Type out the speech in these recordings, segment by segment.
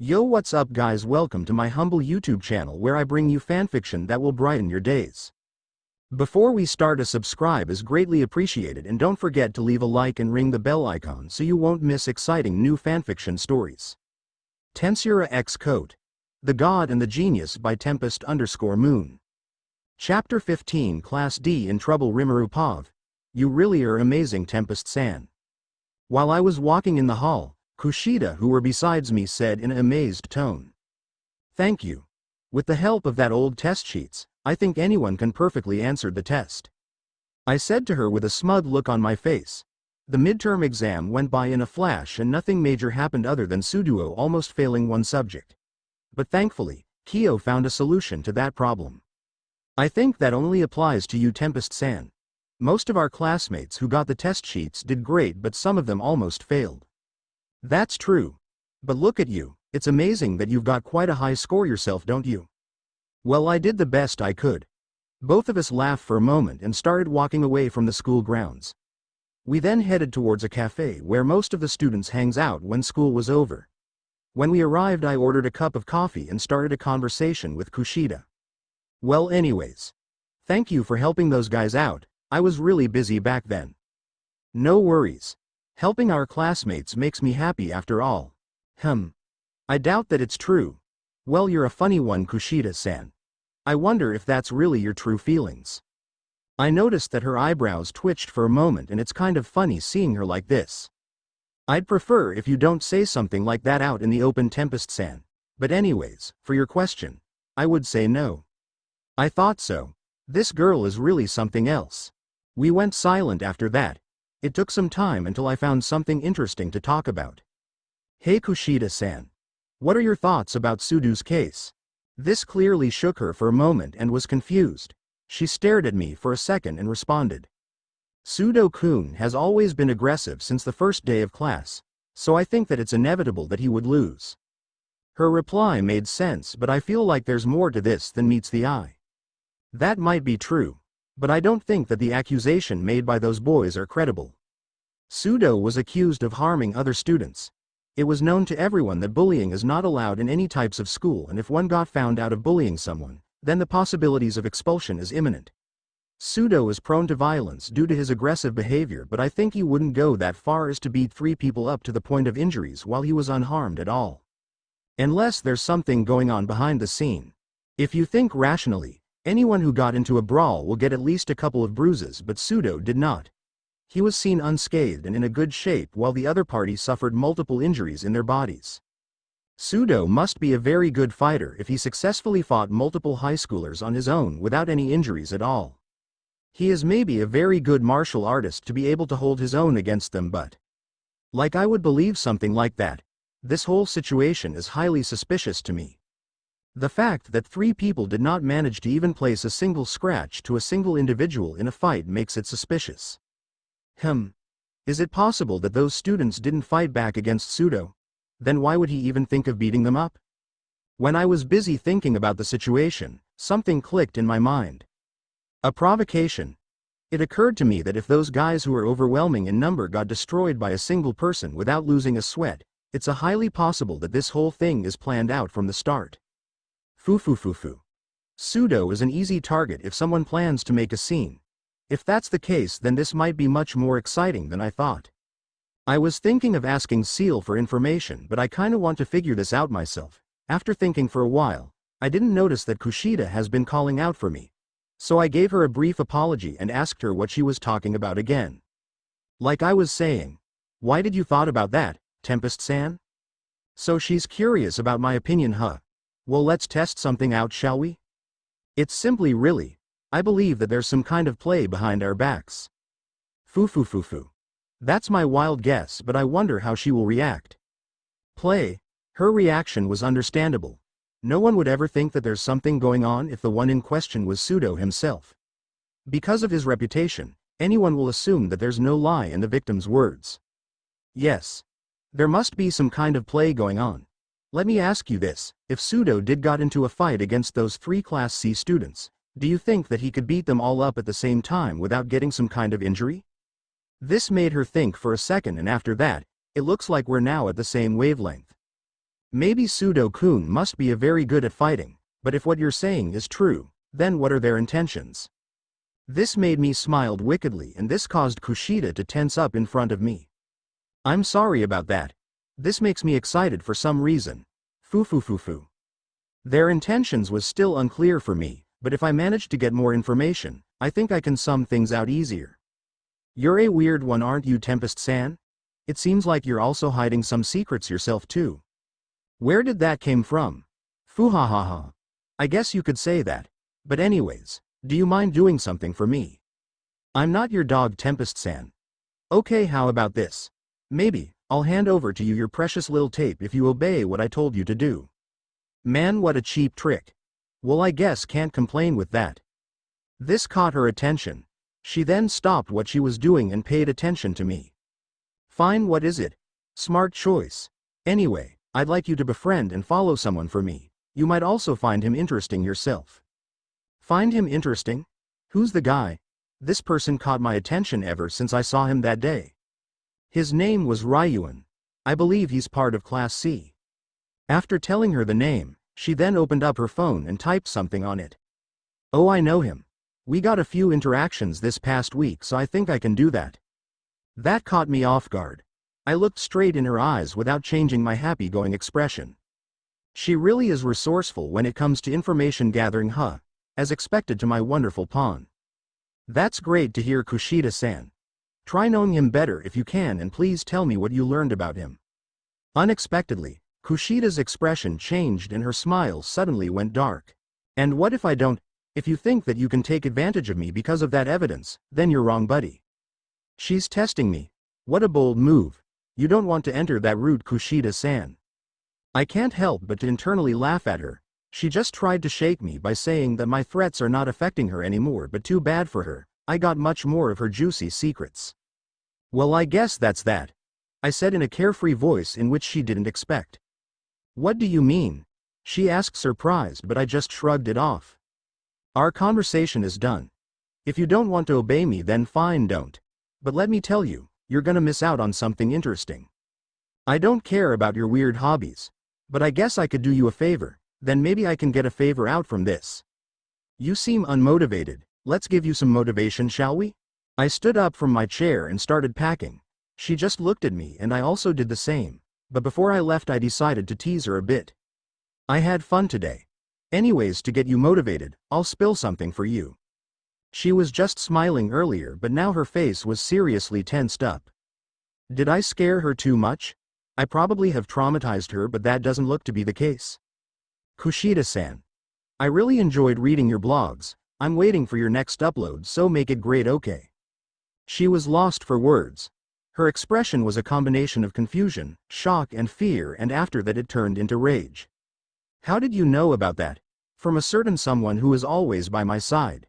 Yo, what's up guys, welcome to my humble YouTube channel where I bring you fanfiction that will brighten your days. Before we start, a subscribe is greatly appreciated, and don't forget to leave a like and ring the bell icon so you won't miss exciting new fanfiction stories. Tensura x COTE, The God and the Genius by Tempest_Moon. Chapter 15, Class D in Trouble. Rimuru Pav. You really are amazing, Tempest-san. While I was walking in the hall, Kushida, who were besides me, said in an amazed tone. Thank you. With the help of that old test sheets, I think anyone can perfectly answer the test. I said to her with a smug look on my face. The midterm exam went by in a flash and nothing major happened other than Suduo almost failing one subject. But thankfully, Kyo found a solution to that problem. I think that only applies to you, Tempest-san. Most of our classmates who got the test sheets did great, but some of them almost failed. That's true. But look at you, it's amazing that you've got quite a high score yourself, don't you? Well, I did the best I could. Both of us laughed for a moment and started walking away from the school grounds. We then headed towards a cafe where most of the students hangs out when school was over. When we arrived, I ordered a cup of coffee and started a conversation with Kushida. Well, anyways, thank you for helping those guys out. I was really busy back then. No worries. Helping our classmates makes me happy after all. I doubt that it's true. Well, you're a funny one, Kushida-san. I wonder if that's really your true feelings. I noticed that her eyebrows twitched for a moment, and it's kind of funny seeing her like this. I'd prefer if you don't say something like that out in the open, Tempest-san. But anyways, for your question, I would say no. I thought so. This girl is really something else. We went silent after that. It took some time until I found something interesting to talk about. Hey Kushida-san. What are your thoughts about Sudu's case? This clearly shook her for a moment and was confused. She stared at me for a second and responded. Sudo-kun has always been aggressive since the first day of class, so I think that it's inevitable that he would lose. Her reply made sense, but I feel like there's more to this than meets the eye. That might be true. But I don't think that the accusation made by those boys are credible. Sudo was accused of harming other students. It was known to everyone that bullying is not allowed in any types of school, and if one got found out of bullying someone, then the possibilities of expulsion is imminent. Sudo is prone to violence due to his aggressive behavior, but I think he wouldn't go that far as to beat 3 people up to the point of injuries while he was unharmed at all. Unless there's something going on behind the scene. If you think rationally, anyone who got into a brawl will get at least a couple of bruises, but Sudo did not. He was seen unscathed and in a good shape, while the other party suffered multiple injuries in their bodies. Sudo must be a very good fighter if he successfully fought multiple high schoolers on his own without any injuries at all. He is maybe a very good martial artist to be able to hold his own against them, but like, I would believe something like that. This whole situation is highly suspicious to me. The fact that 3 people did not manage to even place a single scratch to a single individual in a fight makes it suspicious. Is it possible that those students didn't fight back against Sudo? Then why would he even think of beating them up? When I was busy thinking about the situation, something clicked in my mind. A provocation. It occurred to me that if those guys who are overwhelming in number got destroyed by a single person without losing a sweat, it's a highly possible that this whole thing is planned out from the start. Sudo is an easy target if someone plans to make a scene. If that's the case, then this might be much more exciting than I thought. I was thinking of asking Seal for information, but I kinda want to figure this out myself. After thinking for a while, I didn't notice that Kushida has been calling out for me. So I gave her a brief apology and asked her what she was talking about again. Like I was saying, why did you thought about that, Tempest-san? So she's curious about my opinion, huh? Well, let's test something out, shall we? It's simply really, I believe that there's some kind of play behind our backs. That's my wild guess, but I wonder how she will react. Play? Her reaction was understandable. No one would ever think that there's something going on if the one in question was Sudo himself. Because of his reputation, anyone will assume that there's no lie in the victim's words. Yes. There must be some kind of play going on. Let me ask you this, if Sudo did got into a fight against those 3 Class C students, do you think that he could beat them all up at the same time without getting some kind of injury? This made her think for a second, and after that, it looks like we're now at the same wavelength. Maybe Pseudo-kun must be a very good at fighting, but if what you're saying is true, then what are their intentions? This made me smiled wickedly, and this caused Kushida to tense up in front of me. I'm sorry about that. This makes me excited for some reason. Foo. Their intentions was still unclear for me, but if I manage to get more information, I think I can sum things out easier. You're a weird one, aren't you, Tempest-san? It seems like you're also hiding some secrets yourself too. Where did that came from? Foo-ha-ha-ha. I guess you could say that. But anyways, do you mind doing something for me? I'm not your dog, Tempest-san. Okay, how about this? Maybe, I'll hand over to you your precious little tape if you obey what I told you to do. Man, what a cheap trick. Well, I guess can't complain with that. This caught her attention. She then stopped what she was doing and paid attention to me. Fine, what is it? Smart choice. Anyway, I'd like you to befriend and follow someone for me. You might also find him interesting yourself. Find him interesting? Who's the guy? This person caught my attention ever since I saw him that day. His name was Ryuan. I believe he's part of Class C. After telling her the name, she then opened up her phone and typed something on it. Oh, I know him. We got a few interactions this past week, so I think I can do that. That caught me off guard. I looked straight in her eyes without changing my happy-going expression. She really is resourceful when it comes to information gathering, huh? As expected to my wonderful pawn. That's great to hear, Kushida-san. Try knowing him better if you can, and please tell me what you learned about him. Unexpectedly, Kushida's expression changed and her smile suddenly went dark. And what if I don't? If you think that you can take advantage of me because of that evidence, then you're wrong, buddy. She's testing me. What a bold move. You don't want to enter that route, Kushida-san. I can't help but to internally laugh at her. She just tried to shake me by saying that my threats are not affecting her anymore, but too bad for her. I got much more of her juicy secrets. Well, I guess that's that, I said in a carefree voice in which she didn't expect. What do you mean? She asked, surprised, but I just shrugged it off. Our conversation is done. If you don't want to obey me, then fine, don't. But let me tell you, you're gonna miss out on something interesting. I don't care about your weird hobbies, but I guess I could do you a favor, then maybe I can get a favor out from this. You seem unmotivated. Let's give you some motivation, shall we? I stood up from my chair and started packing. She just looked at me and I also did the same, but before I left I decided to tease her a bit. I had fun today. Anyways, to get you motivated, I'll spill something for you. She was just smiling earlier, but now her face was seriously tensed up. Did I scare her too much? I probably have traumatized her, but that doesn't look to be the case. Kushida-san, I really enjoyed reading your blogs. I'm waiting for your next upload, so make it great, okay? She was lost for words. Her expression was a combination of confusion, shock and fear, and after that it turned into rage. How did you know about that? From a certain someone who is always by my side.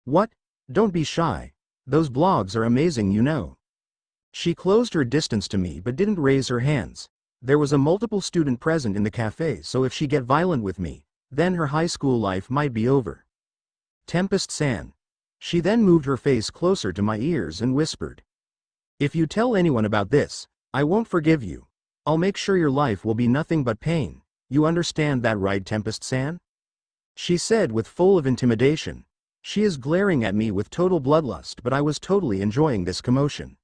What? Don't be shy. Those blogs are amazing, you know. She closed her distance to me but didn't raise her hands. There was a multiple student present in the cafe, so if she get violent with me, then her high school life might be over. Tempest-san. She then moved her face closer to my ears and whispered. If you tell anyone about this, I won't forgive you. I'll make sure your life will be nothing but pain. You understand that, right, Tempest-san? She said with full of intimidation. She is glaring at me with total bloodlust, but I was totally enjoying this commotion.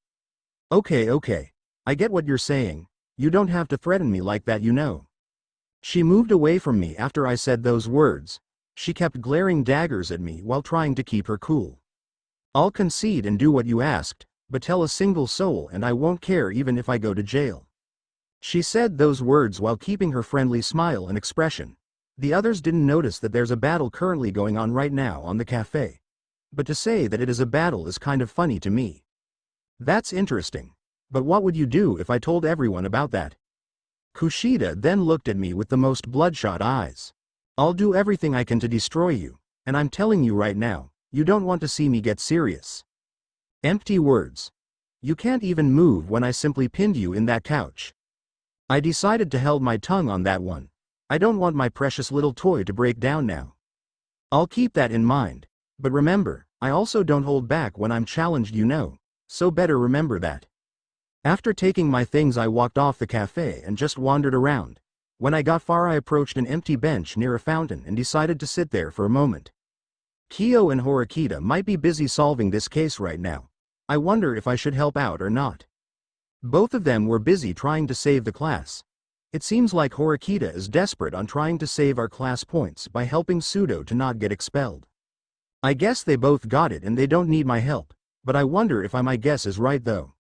Okay. I get what you're saying. You don't have to threaten me like that, you know. She moved away from me after I said those words. She kept glaring daggers at me while trying to keep her cool. I'll concede and do what you asked, but tell a single soul and I won't care even if I go to jail. She said those words while keeping her friendly smile and expression. The others didn't notice that there's a battle currently going on right now on the cafe. But to say that it is a battle is kind of funny to me. That's interesting. But what would you do if I told everyone about that? Kushida then looked at me with the most bloodshot eyes. I'll do everything I can to destroy you, and I'm telling you right now, you don't want to see me get serious. Empty words. You can't even move when I simply pinned you in that couch. I decided to hold my tongue on that one. I don't want my precious little toy to break down now. I'll keep that in mind. But remember, I also don't hold back when I'm challenged, you know. So better remember that. After taking my things, I walked off the cafe and just wandered around. When I got far I approached an empty bench near a fountain and decided to sit there for a moment. Kyo and Horikita might be busy solving this case right now. I wonder if I should help out or not. Both of them were busy trying to save the class. It seems like Horikita is desperate on trying to save our class points by helping Pseudo to not get expelled. I guess they both got it and they don't need my help, but I wonder if my guess is right though.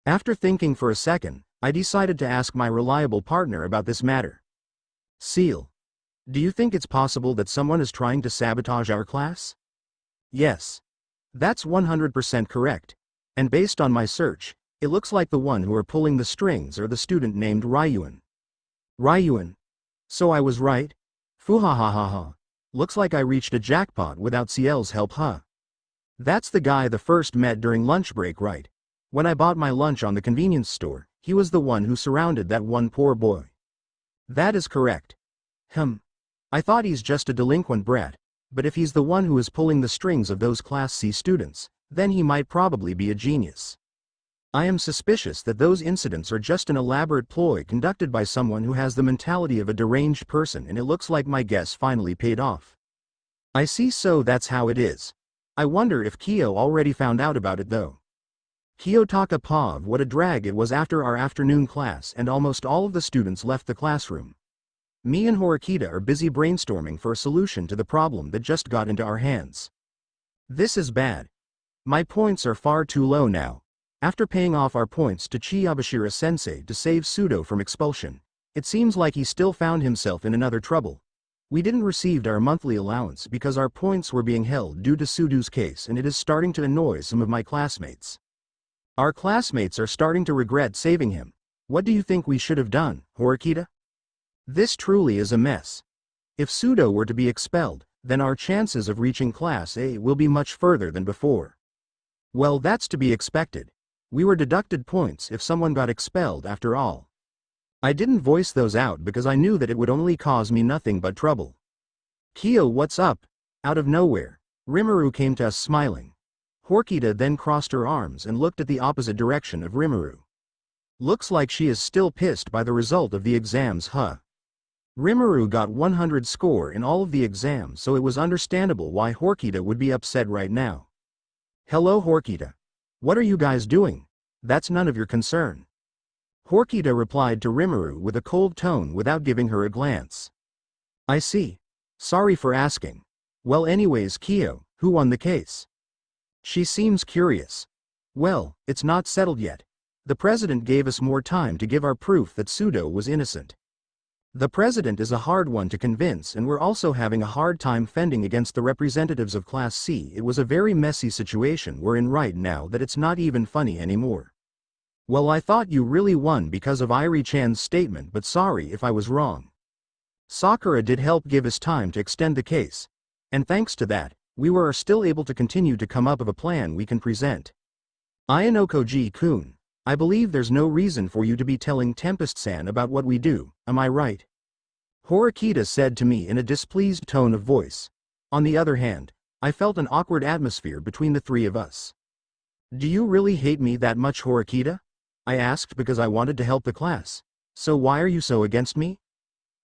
After thinking for a second, I decided to ask my reliable partner about this matter. Seal. Do you think it's possible that someone is trying to sabotage our class? Yes. That's 100% correct. And based on my search, it looks like the one who are pulling the strings are the student named Ryuan. Ryuan. So I was right? Fuhahahaha. Looks like I reached a jackpot without Ciel's help, huh? That's the guy the first met during lunch break, right? When I bought my lunch on the convenience store, he was the one who surrounded that one poor boy. That is correct. I thought he's just a delinquent brat, but if he's the one who is pulling the strings of those Class C students, then he might probably be a genius. I am suspicious that those incidents are just an elaborate ploy conducted by someone who has the mentality of a deranged person, and it looks like my guess finally paid off. I see, so that's how it is. I wonder if Kyo already found out about it though. Kiyotaka Pav, what a drag it was after our afternoon class and almost all of the students left the classroom. Me and Horikita are busy brainstorming for a solution to the problem that just got into our hands. This is bad. My points are far too low now. After paying off our points to Chiyabashira-sensei to save Pseudo from expulsion, it seems like he still found himself in another trouble. We didn't receive our monthly allowance because our points were being held due to Pseudo's case, and it is starting to annoy some of my classmates. Our classmates are starting to regret saving him. What do you think we should have done, Horikita? This truly is a mess. If Pseudo were to be expelled, then our chances of reaching Class A will be much further than before. Well, that's to be expected. We were deducted points if someone got expelled after all. I didn't voice those out because I knew that it would only cause me nothing but trouble. Kyo, what's up? Out of nowhere, Rimuru came to us smiling. Horikita then crossed her arms and looked at the opposite direction of Rimuru. Looks like she is still pissed by the result of the exams, huh? Rimuru got 100 score in all of the exams, so it was understandable why Horikita would be upset right now. Hello Horikita. What are you guys doing? That's none of your concern. Horikita replied to Rimuru with a cold tone without giving her a glance. I see. Sorry for asking. Well, anyways, Kyo, who won the case? She seems curious. Well, it's not settled yet. The president gave us more time to give our proof that Pseudo was innocent. The president is a hard one to convince, and we're also having a hard time fending against the representatives of Class C. It was a very messy situation we're in right now that it's not even funny anymore. Well, I thought you really won because of Irie-chan's statement, but sorry if I was wrong. Sakura did help give us time to extend the case, and thanks to that, we were still able to continue to come up with a plan we can present. Ayanokoji-kun, I believe there's no reason for you to be telling Tempest-san about what we do, am I right? Horikita said to me in a displeased tone of voice. On the other hand, I felt an awkward atmosphere between the three of us. Do you really hate me that much, Horikita? I asked because I wanted to help the class. So why are you so against me?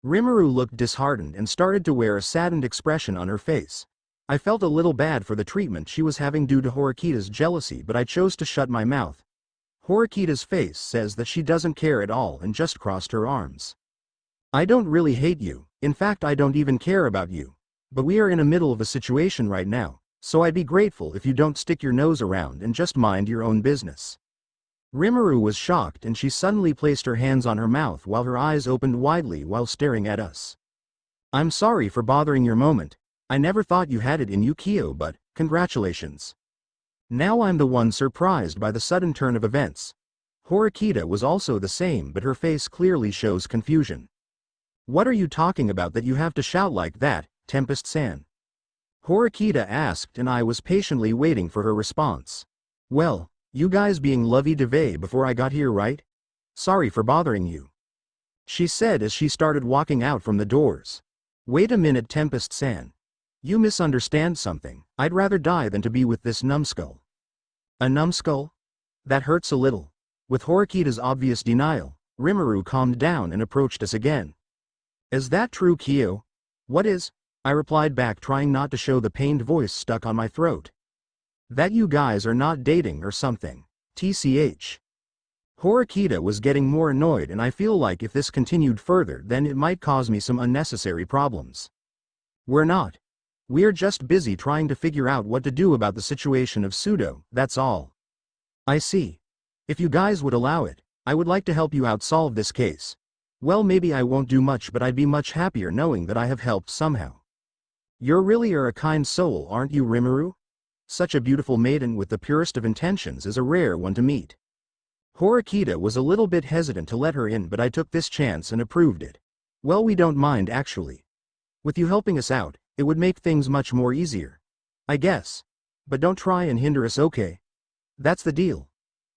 Rimuru looked disheartened and started to wear a saddened expression on her face. I felt a little bad for the treatment she was having due to Horikita's jealousy, but I chose to shut my mouth. Horikita's face says that she doesn't care at all and just crossed her arms. I don't really hate you, in fact I don't even care about you. But we are in the middle of a situation right now, so I'd be grateful if you don't stick your nose around and just mind your own business. Rimuru was shocked and she suddenly placed her hands on her mouth while her eyes opened widely while staring at us. I'm sorry for bothering your moment. I never thought you had it in you, Kyo, but congratulations. Now I'm the one surprised by the sudden turn of events. Horikita was also the same, but her face clearly shows confusion. What are you talking about that you have to shout like that, Tempest-san? Horikita asked, and I was patiently waiting for her response. Well, you guys being lovey-dovey before I got here, right? Sorry for bothering you. She said as she started walking out from the doors. Wait a minute, Tempest-san. You misunderstand something. I'd rather die than to be with this numbskull. A numbskull? That hurts a little. With Horikita's obvious denial, Rimuru calmed down and approached us again. Is that true, Kyo? What is? I replied back, trying not to show the pained voice stuck on my throat. That you guys are not dating or something. TCH. Horikita was getting more annoyed, and I feel like if this continued further then it might cause me some unnecessary problems. We're not. We're just busy trying to figure out what to do about the situation of Pseudo, that's all. I see. If you guys would allow it, I would like to help you out solve this case. Well, maybe I won't do much, but I'd be much happier knowing that I have helped somehow. You really are a kind soul, aren't you, Rimuru? Such a beautiful maiden with the purest of intentions is a rare one to meet. Horikita was a little bit hesitant to let her in, but I took this chance and approved it. Well, we don't mind actually. With you helping us out, it would make things much more easier. I guess. But don't try and hinder us, okay? That's the deal.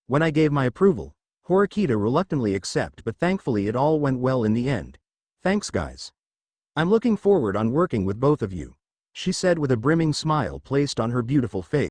When I gave my approval, Horikita reluctantly accepted, but thankfully it all went well in the end. Thanks, guys. I'm looking forward on working with both of you, she said with a brimming smile placed on her beautiful face.